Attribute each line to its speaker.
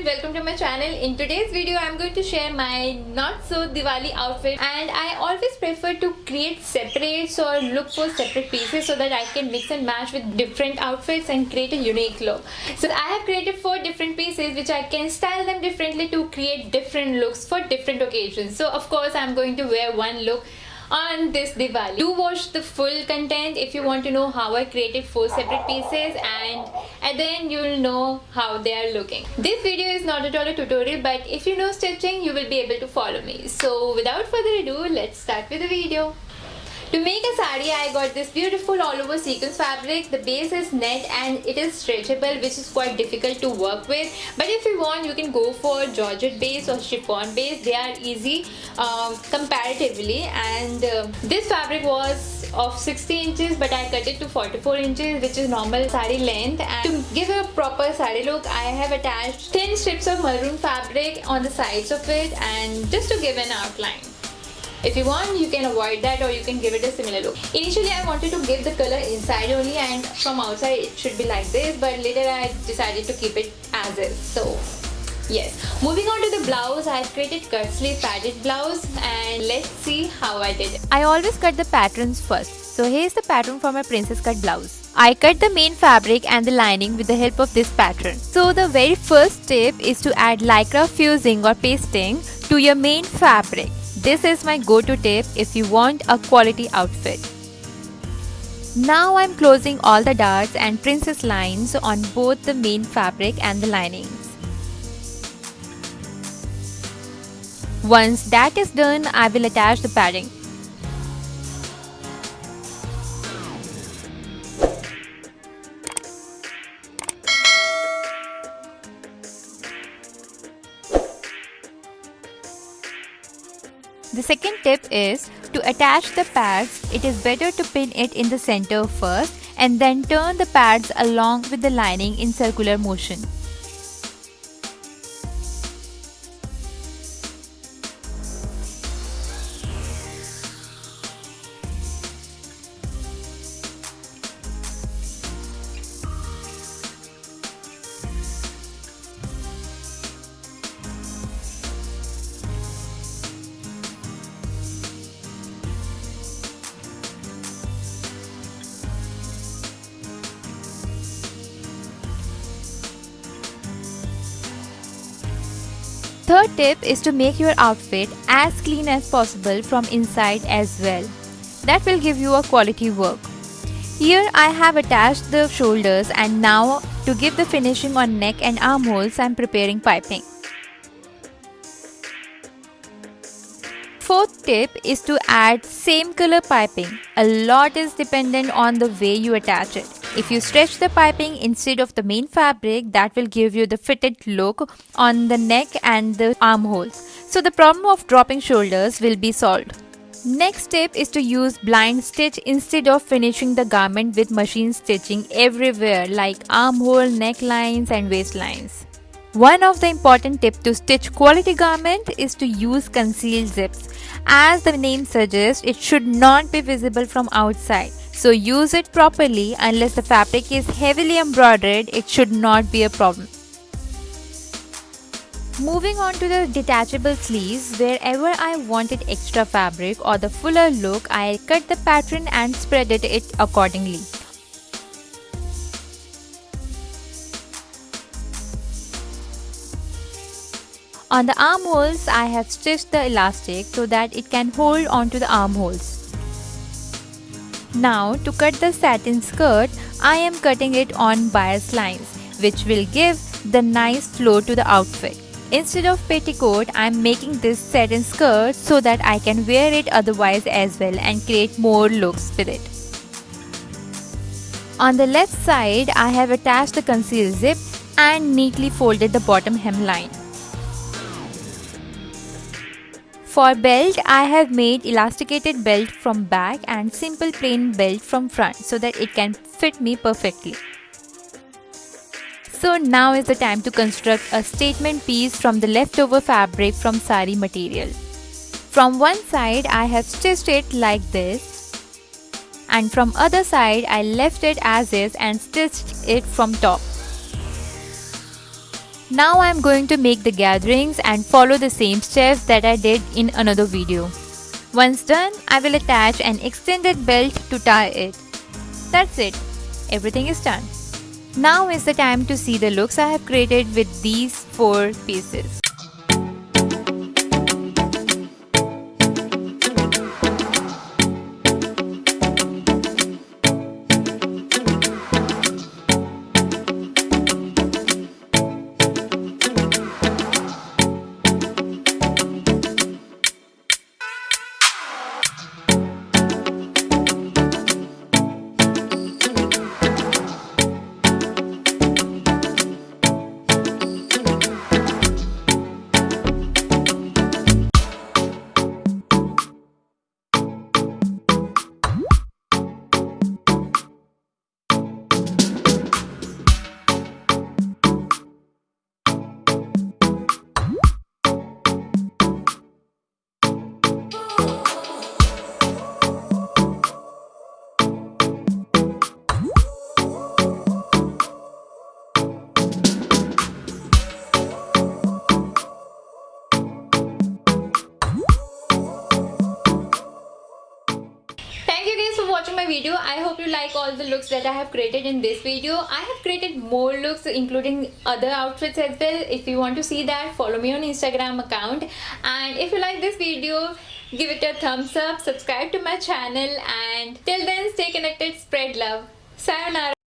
Speaker 1: everyone, welcome to my channel. In today's video I'm going to share my not so Diwali outfit, and I always prefer to create separates or look for separate pieces so that I can mix and match with different outfits and create a unique look. So I have created 4 different pieces which I can style them differently to create different looks for different occasions. So of course I'm going to wear one look on this Diwali. Do watch the full content if you want to know how I created 4 separate pieces, and at the end you'll know how they are looking. This video is not at all a tutorial, but if you know stitching you will be able to follow me. So without further ado, let's start with the video. To make a sari, I got this beautiful all over sequins fabric. The base is net and it is stretchable, which is quite difficult to work with. But if you want, you can go for georgette base or chiffon base. They are easy comparatively. And this fabric was of 60 inches, but I cut it to 44 inches, which is normal sari length. And to give a proper sari look, I have attached thin strips of maroon fabric on the sides of it, and just to give an outline. If you want, you can avoid that or you can give it a similar look. Initially I wanted to give the color inside only, and from outside it should be like this, but later I decided to keep it as is. So yes, moving on to the blouse, I have created cut sleeve padded blouse, and let's see how I did it.
Speaker 2: I always cut the patterns first. So here's the pattern for my princess cut blouse. I cut the main fabric and the lining with the help of this pattern. So the very first step is to add lycra fusing or pasting to your main fabric. This is my go-to tip if you want a quality outfit. Now I'm closing all the darts and princess lines on both the main fabric and the linings. Once that is done, I will attach the padding. The second tip is to attach the pads. It is better to pin it in the center first and then turn the pads along with the lining in circular motion. Third tip is to make your outfit as clean as possible from inside as well. That will give you a quality work. Here I have attached the shoulders, and now to give the finishing on neck and armholes, I am preparing piping. Fourth tip is to add same color piping. A lot is dependent on the way you attach it. If you stretch the piping instead of the main fabric, that will give you the fitted look on the neck and the armholes. So the problem of dropping shoulders will be solved. Next step is to use blind stitch instead of finishing the garment with machine stitching everywhere like armhole, necklines and waistlines. One of the important tips to stitch quality garment is to use concealed zips. As the name suggests, it should not be visible from outside. So use it properly. Unless the fabric is heavily embroidered, it should not be a problem. Moving on to the detachable sleeves, wherever I wanted extra fabric or the fuller look, I cut the pattern and spreaded it accordingly. On the armholes, I have stitched the elastic so that it can hold onto the armholes. Now to cut the satin skirt, I am cutting it on bias lines, which will give the nice flow to the outfit. Instead of petticoat, I am making this satin skirt so that I can wear it otherwise as well and create more looks with it. On the left side, I have attached the concealed zip and neatly folded the bottom hemline. For belt, I have made elasticated belt from back and simple plain belt from front so that it can fit me perfectly. So now is the time to construct a statement piece from the leftover fabric from sari material. From one side, I have stitched it like this, and from other side, I left it as is and stitched it from top. Now I'm going to make the gatherings and follow the same steps that I did in another video. Once done, I will attach an extended belt to tie it. That's it. Everything is done. Now is the time to see the looks I have created with these 4 pieces.
Speaker 1: Thank you guys for watching my video. I hope you like all the looks that I have created in this video. I have created more looks including other outfits as well. If you want to see that, follow me on Instagram account. And if you like this video, give it a thumbs up, subscribe to my channel, and till then stay connected, spread love. Sayonara.